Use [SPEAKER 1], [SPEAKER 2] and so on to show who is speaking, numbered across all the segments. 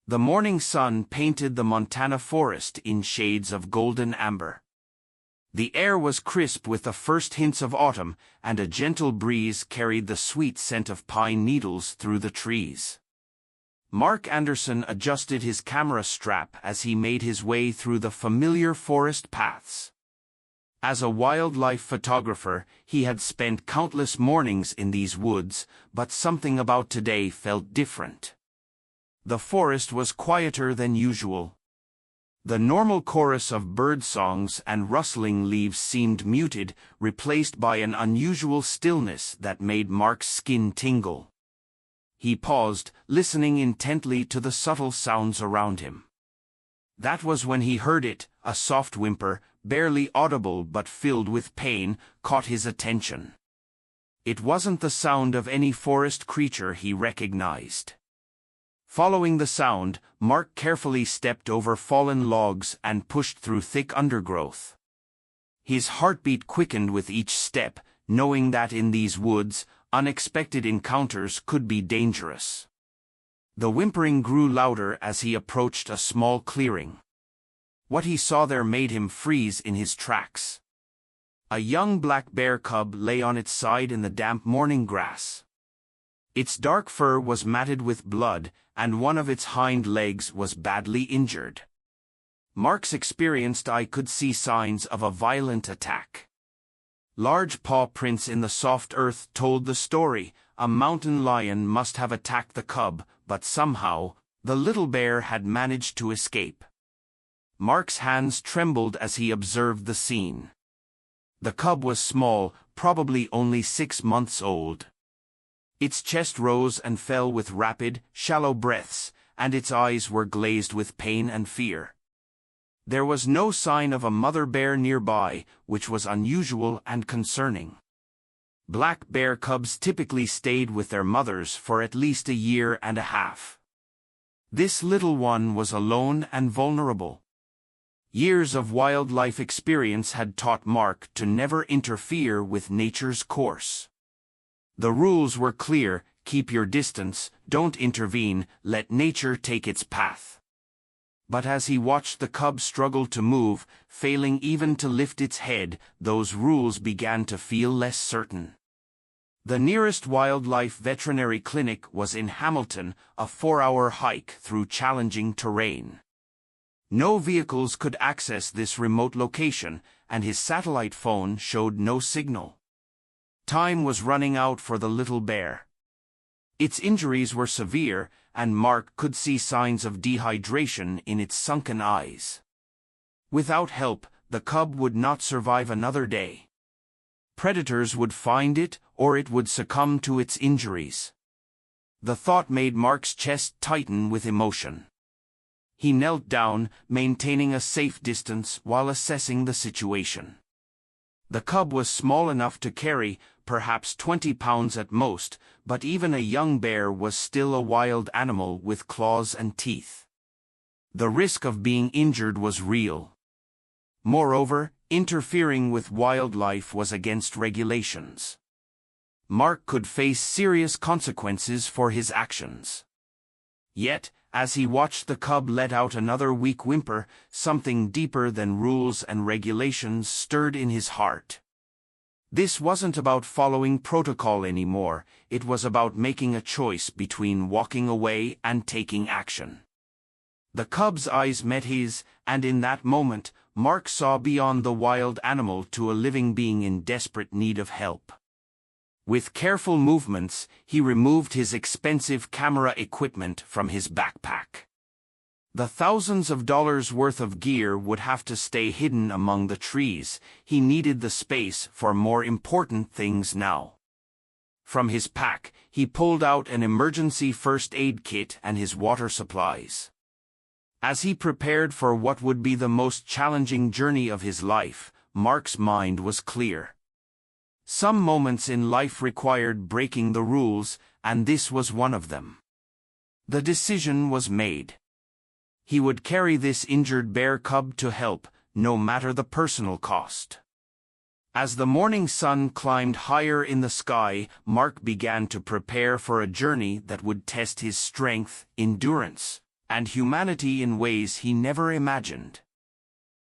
[SPEAKER 1] The morning sun painted the Montana forest in shades of golden amber. The air was crisp with the first hints of autumn, and a gentle breeze carried the sweet scent of pine needles through the trees. Mark Anderson adjusted his camera strap as he made his way through the familiar forest paths. As a wildlife photographer, he had spent countless mornings in these woods, but something about today felt different. The forest was quieter than usual. The normal chorus of bird songs and rustling leaves seemed muted, replaced by an unusual stillness that made Mark's skin tingle. He paused, listening intently to the subtle sounds around him. That was when he heard it. A soft whimper, barely audible but filled with pain, caught his attention. It wasn't the sound of any forest creature he recognized. Following the sound, Mark carefully stepped over fallen logs and pushed through thick undergrowth. His heartbeat quickened with each step, knowing that in these woods, unexpected encounters could be dangerous. The whimpering grew louder as he approached a small clearing. What he saw there made him freeze in his tracks. A young black bear cub lay on its side in the damp morning grass. Its dark fur was matted with blood, and one of its hind legs was badly injured. Mark's experienced eye could see signs of a violent attack. Large paw prints in the soft earth told the story. A mountain lion must have attacked the cub, but somehow, the little bear had managed to escape. Mark's hands trembled as he observed the scene. The cub was small, probably only 6 months old. Its chest rose and fell with rapid, shallow breaths, and its eyes were glazed with pain and fear. There was no sign of a mother bear nearby, which was unusual and concerning. Black bear cubs typically stayed with their mothers for at least a year and a half. This little one was alone and vulnerable. Years of wildlife experience had taught Mark to never interfere with nature's course. The rules were clear: keep your distance, don't intervene, let nature take its path. But as he watched the cub struggle to move, failing even to lift its head, those rules began to feel less certain. The nearest wildlife veterinary clinic was in Hamilton, a 4-hour hike through challenging terrain. No vehicles could access this remote location, and his satellite phone showed no signal. Time was running out for the little bear. Its injuries were severe, and Mark could see signs of dehydration in its sunken eyes. Without help, the cub would not survive another day. Predators would find it, or it would succumb to its injuries. The thought made Mark's chest tighten with emotion. He knelt down, maintaining a safe distance while assessing the situation. The cub was small enough to carry, perhaps 20 pounds at most, but even a young bear was still a wild animal with claws and teeth. The risk of being injured was real. Moreover, interfering with wildlife was against regulations. Mark could face serious consequences for his actions. Yet, as he watched the cub let out another weak whimper, something deeper than rules and regulations stirred in his heart. This wasn't about following protocol anymore, it was about making a choice between walking away and taking action. The cub's eyes met his, and in that moment, Mark saw beyond the wild animal to a living being in desperate need of help. With careful movements, he removed his expensive camera equipment from his backpack. The thousands of dollars worth of gear would have to stay hidden among the trees. He needed the space for more important things now. From his pack, he pulled out an emergency first aid kit and his water supplies. As he prepared for what would be the most challenging journey of his life, Mark's mind was clear. Some moments in life required breaking the rules, and this was one of them. The decision was made. He would carry this injured bear cub to help, no matter the personal cost. As the morning sun climbed higher in the sky, Mark began to prepare for a journey that would test his strength, endurance, and humanity in ways he never imagined.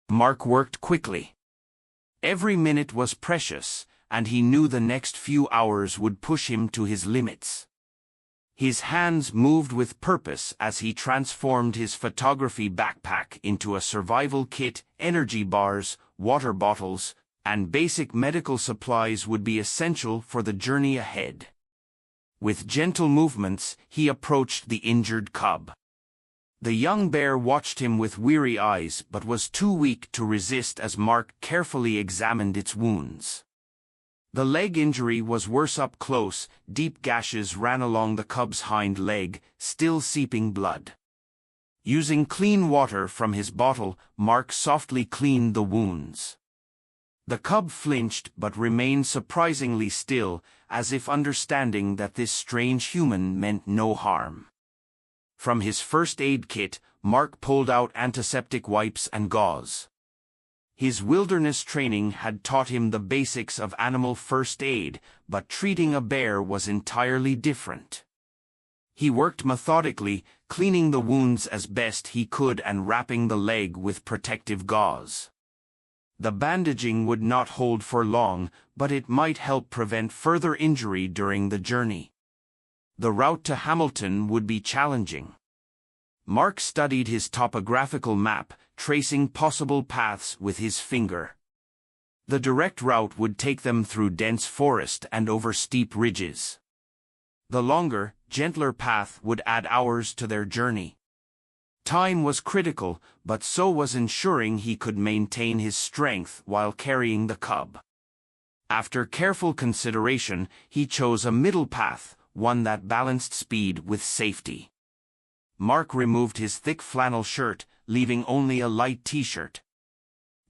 [SPEAKER 1] Mark worked quickly. Every minute was precious, and he knew the next few hours would push him to his limits. His hands moved with purpose as he transformed his photography backpack into a survival kit. Energy bars, water bottles, and basic medical supplies would be essential for the journey ahead. With gentle movements, he approached the injured cub. The young bear watched him with weary eyes but was too weak to resist as Mark carefully examined its wounds. The leg injury was worse up close. Deep gashes ran along the cub's hind leg, still seeping blood. Using clean water from his bottle, Mark softly cleaned the wounds. The cub flinched but remained surprisingly still, as if understanding that this strange human meant no harm. From his first aid kit, Mark pulled out antiseptic wipes and gauze. His wilderness training had taught him the basics of animal first aid, but treating a bear was entirely different. He worked methodically, cleaning the wounds as best he could and wrapping the leg with protective gauze. The bandaging would not hold for long, but it might help prevent further injury during the journey. The route to Hamilton would be challenging. Mark studied his topographical map, tracing possible paths with his finger. The direct route would take them through dense forest and over steep ridges. The longer, gentler path would add hours to their journey. Time was critical, but so was ensuring he could maintain his strength while carrying the cub. After careful consideration, he chose a middle path, one that balanced speed with safety. Mark removed his thick flannel shirt, leaving only a light t-shirt.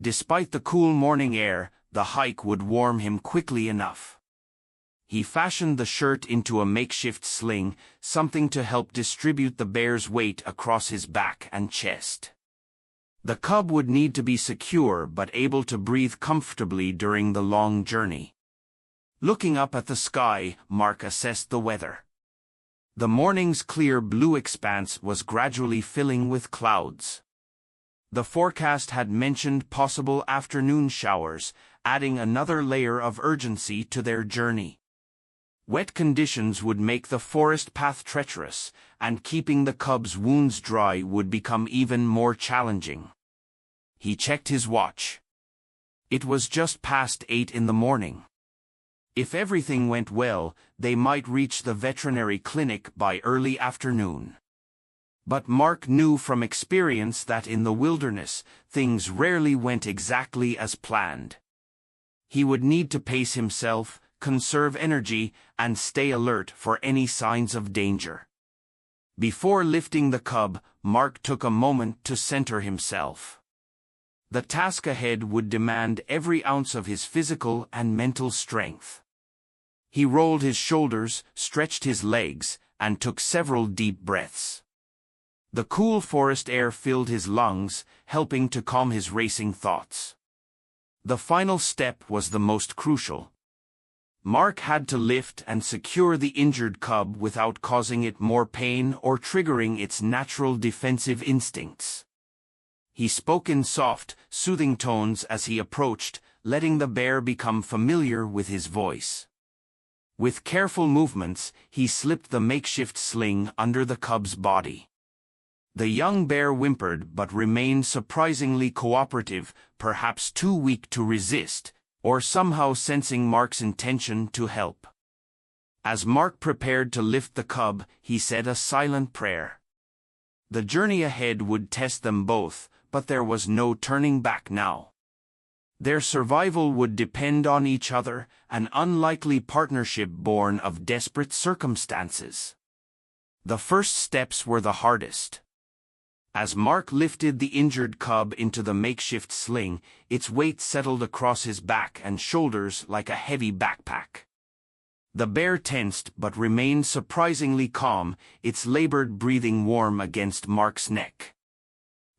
[SPEAKER 1] Despite the cool morning air, the hike would warm him quickly enough. He fashioned the shirt into a makeshift sling, something to help distribute the bear's weight across his back and chest. The cub would need to be secure but able to breathe comfortably during the long journey. Looking up at the sky, Mark assessed the weather. The morning's clear blue expanse was gradually filling with clouds. The forecast had mentioned possible afternoon showers, adding another layer of urgency to their journey. Wet conditions would make the forest path treacherous, and keeping the cub's wounds dry would become even more challenging. He checked his watch. It was just past 8 in the morning. If everything went well, they might reach the veterinary clinic by early afternoon. But Mark knew from experience that in the wilderness, things rarely went exactly as planned. He would need to pace himself, conserve energy, and stay alert for any signs of danger. Before lifting the cub, Mark took a moment to center himself. The task ahead would demand every ounce of his physical and mental strength. He rolled his shoulders, stretched his legs, and took several deep breaths. The cool forest air filled his lungs, helping to calm his racing thoughts. The final step was the most crucial. Mark had to lift and secure the injured cub without causing it more pain or triggering its natural defensive instincts. He spoke in soft, soothing tones as he approached, letting the bear become familiar with his voice. With careful movements, he slipped the makeshift sling under the cub's body. The young bear whimpered but remained surprisingly cooperative, perhaps too weak to resist, or somehow sensing Mark's intention to help. As Mark prepared to lift the cub, he said a silent prayer. The journey ahead would test them both, but there was no turning back now. Their survival would depend on each other, an unlikely partnership born of desperate circumstances. The first steps were the hardest. As Mark lifted the injured cub into the makeshift sling, its weight settled across his back and shoulders like a heavy backpack. The bear tensed but remained surprisingly calm, its labored breathing warm against Mark's neck.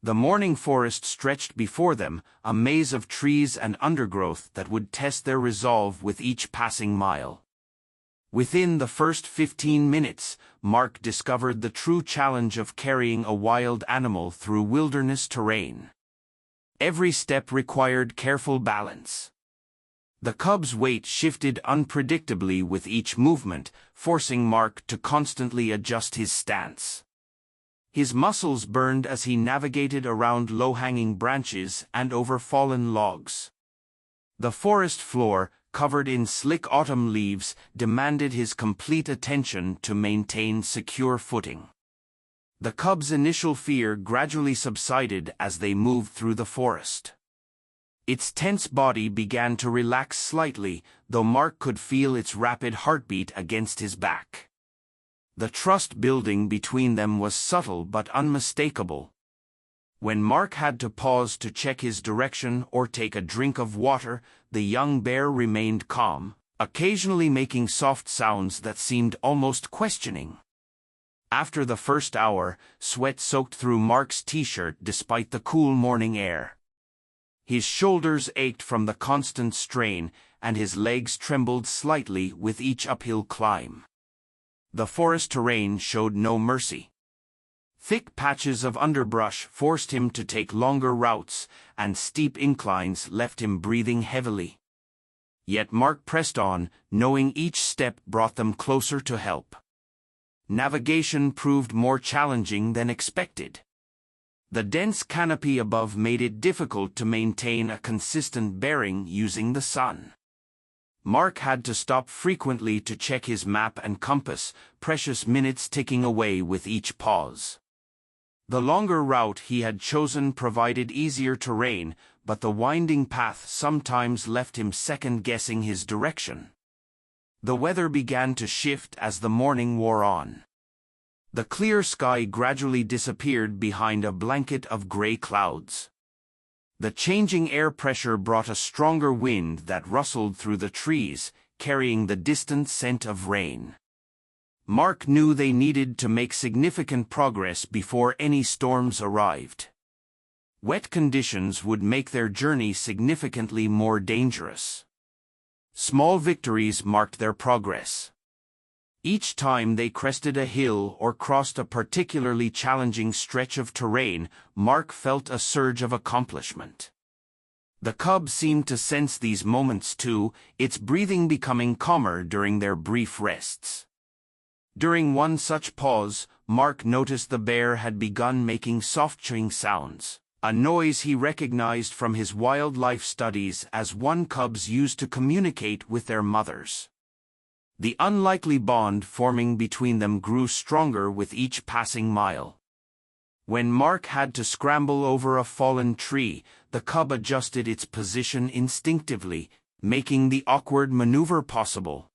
[SPEAKER 1] The morning forest stretched before them, a maze of trees and undergrowth that would test their resolve with each passing mile. Within the first 15 minutes, Mark discovered the true challenge of carrying a wild animal through wilderness terrain. Every step required careful balance. The cub's weight shifted unpredictably with each movement, forcing Mark to constantly adjust his stance. His muscles burned as he navigated around low-hanging branches and over fallen logs. The forest floor, covered in slick autumn leaves, demanded his complete attention to maintain secure footing. The cub's initial fear gradually subsided as they moved through the forest. Its tense body began to relax slightly, though Mark could feel its rapid heartbeat against his back. The trust building between them was subtle but unmistakable. When Mark had to pause to check his direction or take a drink of water, the young bear remained calm, occasionally making soft sounds that seemed almost questioning. After the first hour, sweat soaked through Mark's t-shirt despite the cool morning air. His shoulders ached from the constant strain, and his legs trembled slightly with each uphill climb. The forest terrain showed no mercy. Thick patches of underbrush forced him to take longer routes, and steep inclines left him breathing heavily. Yet Mark pressed on, knowing each step brought them closer to help. Navigation proved more challenging than expected. The dense canopy above made it difficult to maintain a consistent bearing using the sun. Mark had to stop frequently to check his map and compass, precious minutes ticking away with each pause. The longer route he had chosen provided easier terrain, but the winding path sometimes left him second-guessing his direction. The weather began to shift as the morning wore on. The clear sky gradually disappeared behind a blanket of gray clouds. The changing air pressure brought a stronger wind that rustled through the trees, carrying the distant scent of rain. Mark knew they needed to make significant progress before any storms arrived. Wet conditions would make their journey significantly more dangerous. Small victories marked their progress. Each time they crested a hill or crossed a particularly challenging stretch of terrain, Mark felt a surge of accomplishment. The cub seemed to sense these moments too, its breathing becoming calmer during their brief rests. During one such pause, Mark noticed the bear had begun making soft chewing sounds, a noise he recognized from his wildlife studies as one cubs used to communicate with their mothers. The unlikely bond forming between them grew stronger with each passing mile. When Mark had to scramble over a fallen tree, the cub adjusted its position instinctively, making the awkward maneuver possible.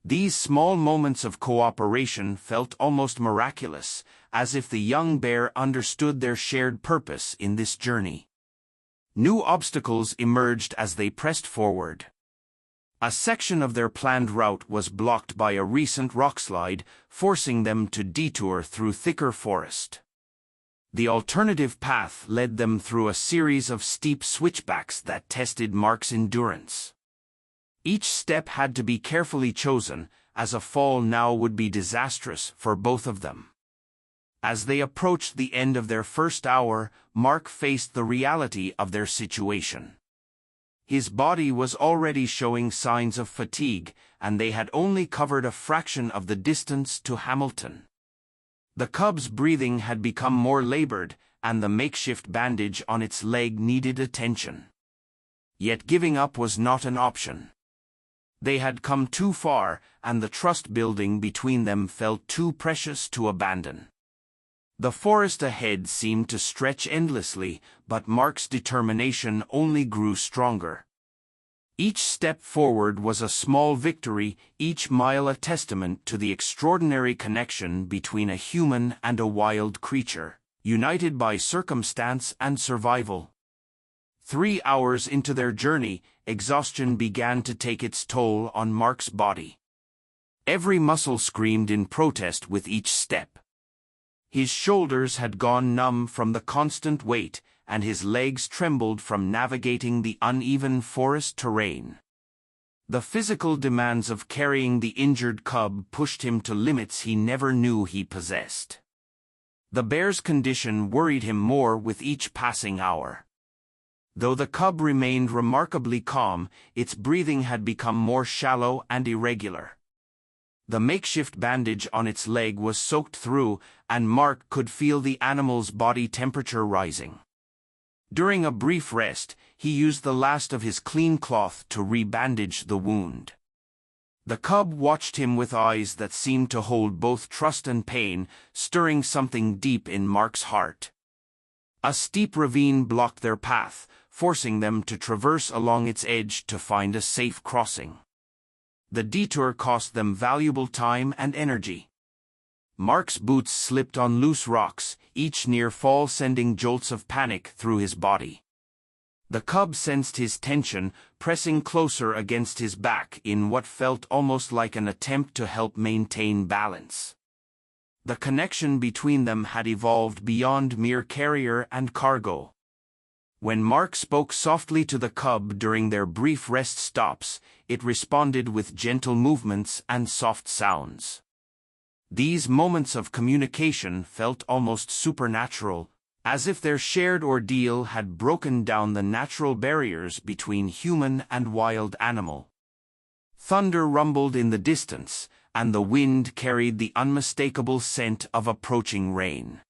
[SPEAKER 1] These small moments of cooperation felt almost miraculous, as if the young bear understood their shared purpose in this journey. New obstacles emerged as they pressed forward. A section of their planned route was blocked by a recent rockslide, forcing them to detour through thicker forest. The alternative path led them through a series of steep switchbacks that tested Mark's endurance. Each step had to be carefully chosen, as a fall now would be disastrous for both of them. As they approached the end of their first hour, Mark faced the reality of their situation. His body was already showing signs of fatigue, and they had only covered a fraction of the distance to Hamilton. The cub's breathing had become more labored, and the makeshift bandage on its leg needed attention. Yet giving up was not an option. They had come too far, and the trust building between them felt too precious to abandon. The forest ahead seemed to stretch endlessly, but Mark's determination only grew stronger. Each step forward was a small victory, each mile a testament to the extraordinary connection between a human and a wild creature, united by circumstance and survival. 3 hours into their journey, exhaustion began to take its toll on Mark's body. Every muscle screamed in protest with each step. His shoulders had gone numb from the constant weight, and his legs trembled from navigating the uneven forest terrain. The physical demands of carrying the injured cub pushed him to limits he never knew he possessed. The bear's condition worried him more with each passing hour. Though the cub remained remarkably calm, its breathing had become more shallow and irregular. The makeshift bandage on its leg was soaked through, and Mark could feel the animal's body temperature rising. During a brief rest, he used the last of his clean cloth to rebandage the wound. The cub watched him with eyes that seemed to hold both trust and pain, stirring something deep in Mark's heart. A steep ravine blocked their path, forcing them to traverse along its edge to find a safe crossing. The detour cost them valuable time and energy. Mark's boots slipped on loose rocks, each near fall sending jolts of panic through his body. The cub sensed his tension, pressing closer against his back in what felt almost like an attempt to help maintain balance. The connection between them had evolved beyond mere carrier and cargo. When Mark spoke softly to the cub during their brief rest stops, it responded with gentle movements and soft sounds. These moments of communication felt almost supernatural, as if their shared ordeal had broken down the natural barriers between human and wild animal. Thunder rumbled in the distance, and the wind carried the unmistakable scent of approaching rain.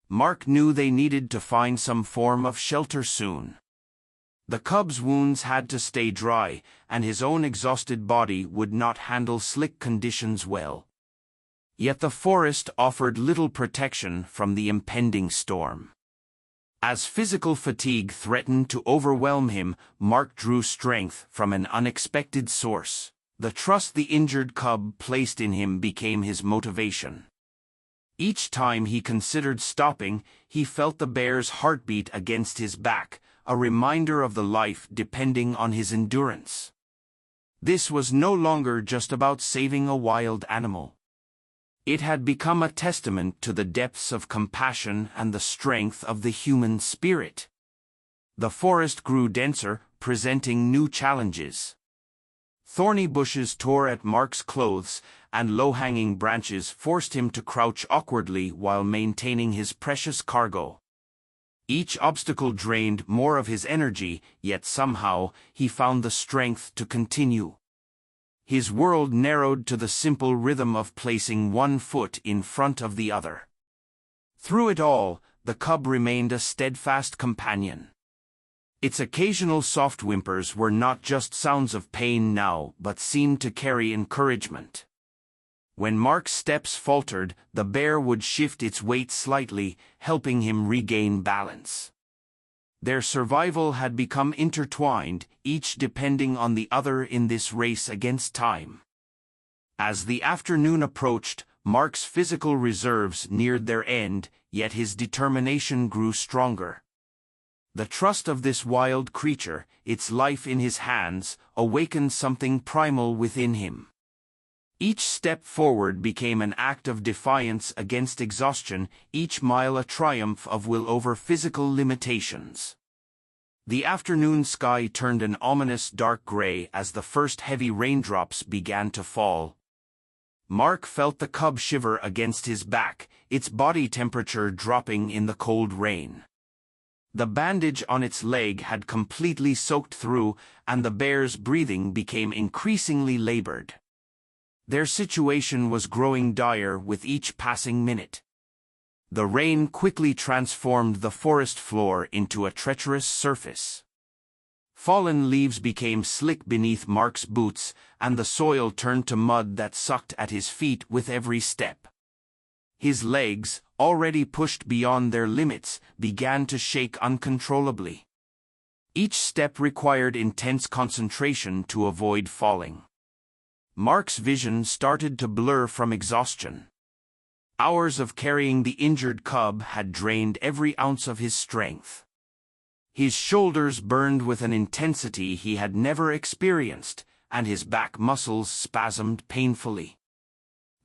[SPEAKER 1] Mark knew they needed to find some form of shelter soon. The cub's wounds had to stay dry, and his own exhausted body would not handle slick conditions well. Yet the forest offered little protection from the impending storm. As physical fatigue threatened to overwhelm him, Mark drew strength from an unexpected source. The trust the injured cub placed in him became his motivation. Each time he considered stopping, he felt the bear's heartbeat against his back, a reminder of the life depending on his endurance. This was no longer just about saving a wild animal. It had become a testament to the depths of compassion and the strength of the human spirit. The forest grew denser, presenting new challenges. Thorny bushes tore at Mark's clothes, and low-hanging branches forced him to crouch awkwardly while maintaining his precious cargo. Each obstacle drained more of his energy, yet somehow he found the strength to continue. His world narrowed to the simple rhythm of placing one foot in front of the other. Through it all, the cub remained a steadfast companion. Its occasional soft whimpers were not just sounds of pain now, but seemed to carry encouragement. When Mark's steps faltered, the bear would shift its weight slightly, helping him regain balance. Their survival had become intertwined, each depending on the other in this race against time. As the afternoon approached, Mark's physical reserves neared their end, yet his determination grew stronger. The trust of this wild creature, its life in his hands, awakened something primal within him. Each step forward became an act of defiance against exhaustion, each mile a triumph of will over physical limitations. The afternoon sky turned an ominous dark gray as the first heavy raindrops began to fall. Mark felt the cub shiver against his back, its body temperature dropping in the cold rain. The bandage on its leg had completely soaked through, and the bear's breathing became increasingly labored. Their situation was growing dire with each passing minute. The rain quickly transformed the forest floor into a treacherous surface. Fallen leaves became slick beneath Mark's boots, and the soil turned to mud that sucked at his feet with every step. His legs, already pushed beyond their limits, began to shake uncontrollably. Each step required intense concentration to avoid falling. Mark's vision started to blur from exhaustion. Hours of carrying the injured cub had drained every ounce of his strength. His shoulders burned with an intensity he had never experienced, and his back muscles spasmed painfully.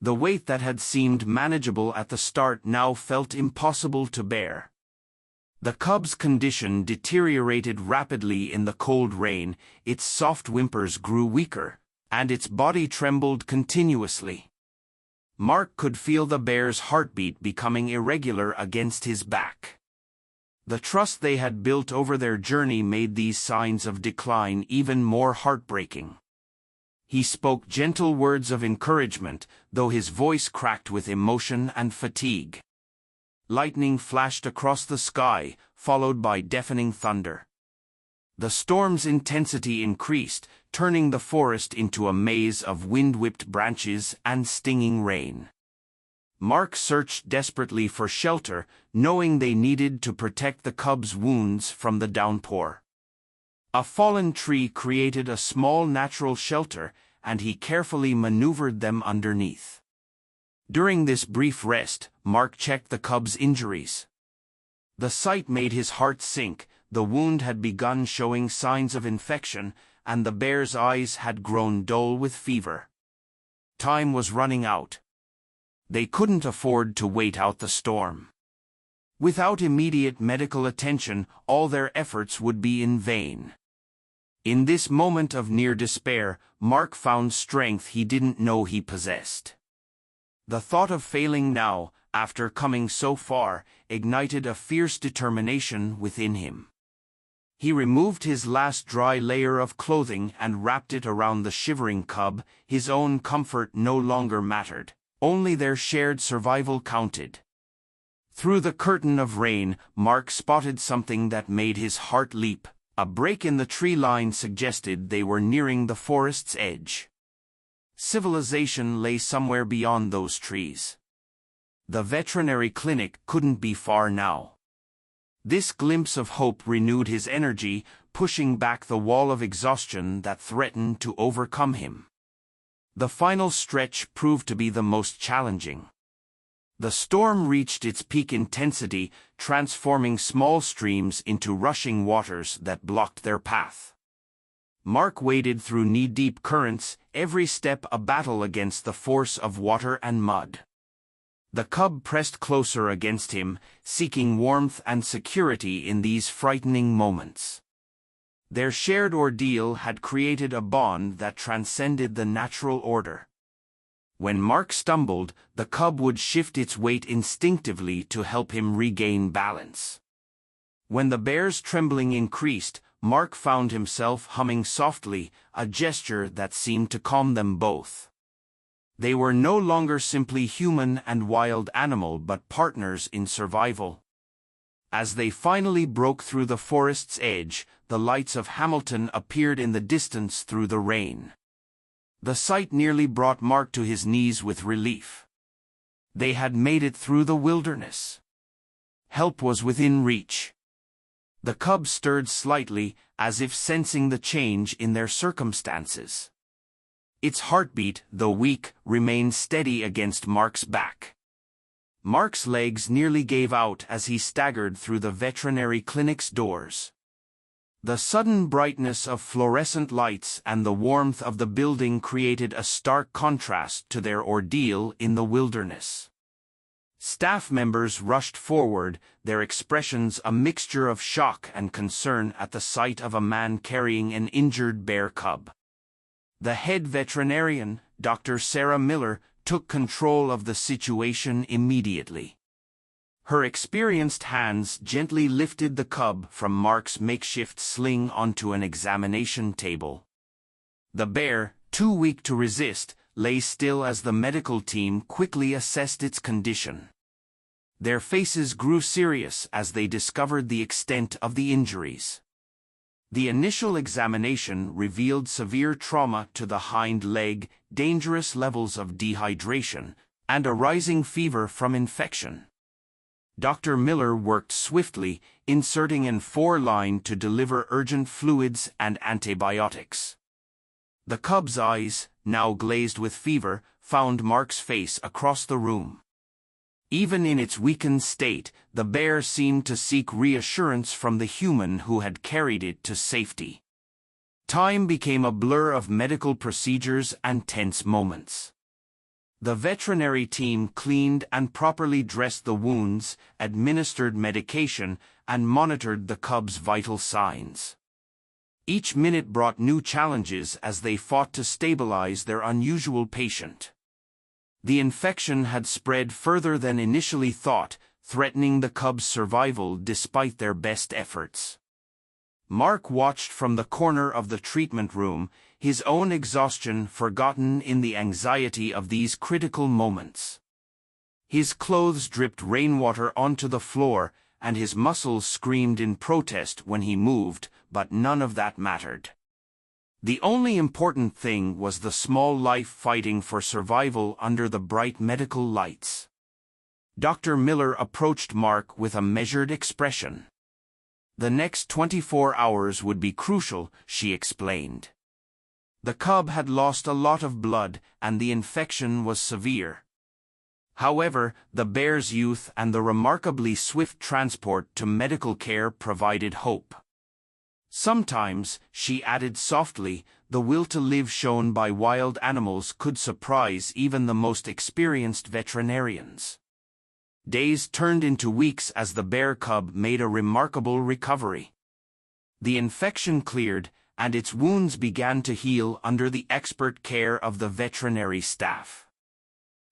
[SPEAKER 1] The weight that had seemed manageable at the start now felt impossible to bear. The cub's condition deteriorated rapidly in the cold rain, its soft whimpers grew weaker, and its body trembled continuously. Mark could feel the bear's heartbeat becoming irregular against his back. The trust they had built over their journey made these signs of decline even more heartbreaking. He spoke gentle words of encouragement, though his voice cracked with emotion and fatigue. Lightning flashed across the sky, followed by deafening thunder. The storm's intensity increased, turning the forest into a maze of wind-whipped branches and stinging rain. Mark searched desperately for shelter, knowing they needed to protect the cub's wounds from the downpour. A fallen tree created a small natural shelter, and he carefully maneuvered them underneath. During this brief rest, Mark checked the cub's injuries. The sight made his heart sink. The wound had begun showing signs of infection, and the bear's eyes had grown dull with fever. Time was running out. They couldn't afford to wait out the storm. Without immediate medical attention, all their efforts would be in vain. In this moment of near despair, Mark found strength he didn't know he possessed. The thought of failing now, after coming so far, ignited a fierce determination within him. He removed his last dry layer of clothing and wrapped it around the shivering cub. His own comfort no longer mattered. Only their shared survival counted. Through the curtain of rain, Mark spotted something that made his heart leap. A break in the tree line suggested they were nearing the forest's edge. Civilization lay somewhere beyond those trees. The veterinary clinic couldn't be far now. This glimpse of hope renewed his energy, pushing back the wall of exhaustion that threatened to overcome him. The final stretch proved to be the most challenging. The storm reached its peak intensity, transforming small streams into rushing waters that blocked their path. Mark waded through knee-deep currents, every step a battle against the force of water and mud. The cub pressed closer against him, seeking warmth and security in these frightening moments. Their shared ordeal had created a bond that transcended the natural order. When Mark stumbled, the cub would shift its weight instinctively to help him regain balance. When the bear's trembling increased, Mark found himself humming softly, a gesture that seemed to calm them both. They were no longer simply human and wild animal but partners in survival. As they finally broke through the forest's edge, the lights of Hamilton appeared in the distance through the rain. The sight nearly brought Mark to his knees with relief. They had made it through the wilderness. Help was within reach. The cub stirred slightly, as if sensing the change in their circumstances. Its heartbeat, though weak, remained steady against Mark's back. Mark's legs nearly gave out as he staggered through the veterinary clinic's doors. The sudden brightness of fluorescent lights and the warmth of the building created a stark contrast to their ordeal in the wilderness. Staff members rushed forward, their expressions a mixture of shock and concern at the sight of a man carrying an injured bear cub. The head veterinarian, Dr. Sarah Miller, took control of the situation immediately. Her experienced hands gently lifted the cub from Mark's makeshift sling onto an examination table. The bear, too weak to resist, lay still as the medical team quickly assessed its condition. Their faces grew serious as they discovered the extent of the injuries. The initial examination revealed severe trauma to the hind leg, dangerous levels of dehydration, and a rising fever from infection. Dr. Miller worked swiftly, inserting an 4-line to deliver urgent fluids and antibiotics. The cub's eyes, now glazed with fever, found Mark's face across the room. Even in its weakened state, the bear seemed to seek reassurance from the human who had carried it to safety. Time became a blur of medical procedures and tense moments. The veterinary team cleaned and properly dressed the wounds, administered medication, and monitored the cub's vital signs. Each minute brought new challenges as they fought to stabilize their unusual patient. The infection had spread further than initially thought, threatening the cub's survival despite their best efforts. Mark watched from the corner of the treatment room, his own exhaustion forgotten in the anxiety of these critical moments. His clothes dripped rainwater onto the floor, and his muscles screamed in protest when he moved, but none of that mattered. The only important thing was the small life fighting for survival under the bright medical lights. Dr. Miller approached Mark with a measured expression. "The next 24 hours would be crucial," she explained. The cub had lost a lot of blood, and the infection was severe. However, the bear's youth and the remarkably swift transport to medical care provided hope. Sometimes, she added softly, the will to live shown by wild animals could surprise even the most experienced veterinarians. Days turned into weeks as the bear cub made a remarkable recovery. The infection cleared, and its wounds began to heal under the expert care of the veterinary staff.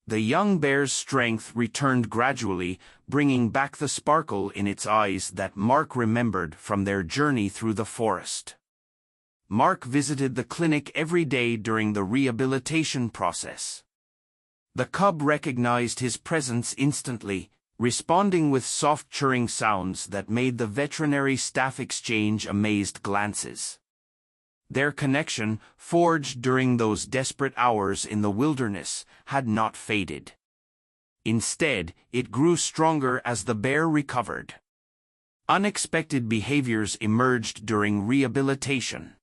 [SPEAKER 1] The young bear's strength returned gradually, bringing back the sparkle in its eyes that Mark remembered from their journey through the forest. Mark visited the clinic every day during the rehabilitation process. The cub recognized his presence instantly, responding with soft churring sounds that made the veterinary staff exchange amazed glances. Their connection, forged during those desperate hours in the wilderness, had not faded. Instead, it grew stronger as the bear recovered. Unexpected behaviors emerged during rehabilitation.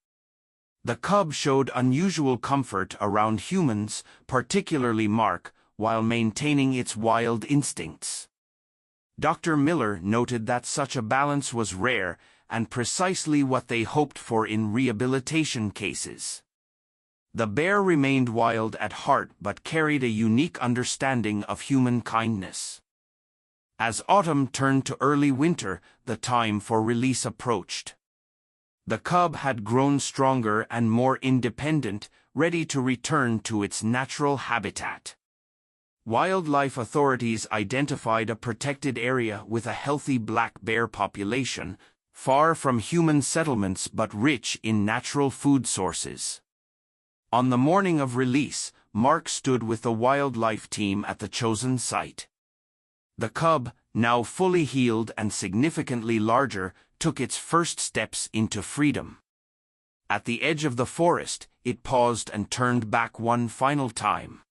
[SPEAKER 1] The cub showed unusual comfort around humans, particularly Mark, while maintaining its wild instincts. Dr. Miller noted that such a balance was rare, and precisely what they hoped for in rehabilitation cases. The bear remained wild at heart but carried a unique understanding of human kindness. As autumn turned to early winter, the time for release approached. The cub had grown stronger and more independent, ready to return to its natural habitat. Wildlife authorities identified a protected area with a healthy black bear population, far from human settlements but rich in natural food sources. On the morning of release, Mark stood with the wildlife team at the chosen site. The cub, now fully healed and significantly larger, took its first steps into freedom. At the edge of the forest, it paused and turned back one final time.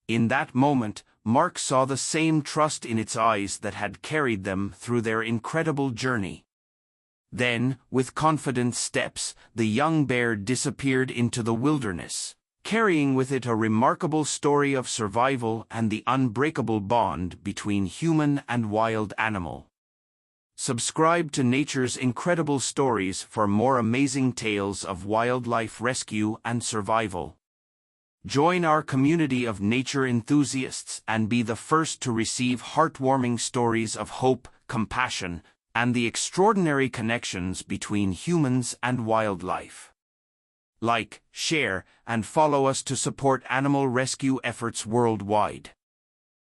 [SPEAKER 1] In that moment, Mark saw the same trust in its eyes that had carried them through their incredible journey. Then, with confident steps, the young bear disappeared into the wilderness, carrying with it a remarkable story of survival and the unbreakable bond between human and wild animal. Subscribe to Nature's Incredible Stories for more amazing tales of wildlife rescue and survival. Join our community of nature enthusiasts and be the first to receive heartwarming stories of hope, compassion, and the extraordinary connections between humans and wildlife. Like, share, and follow us to support animal rescue efforts worldwide.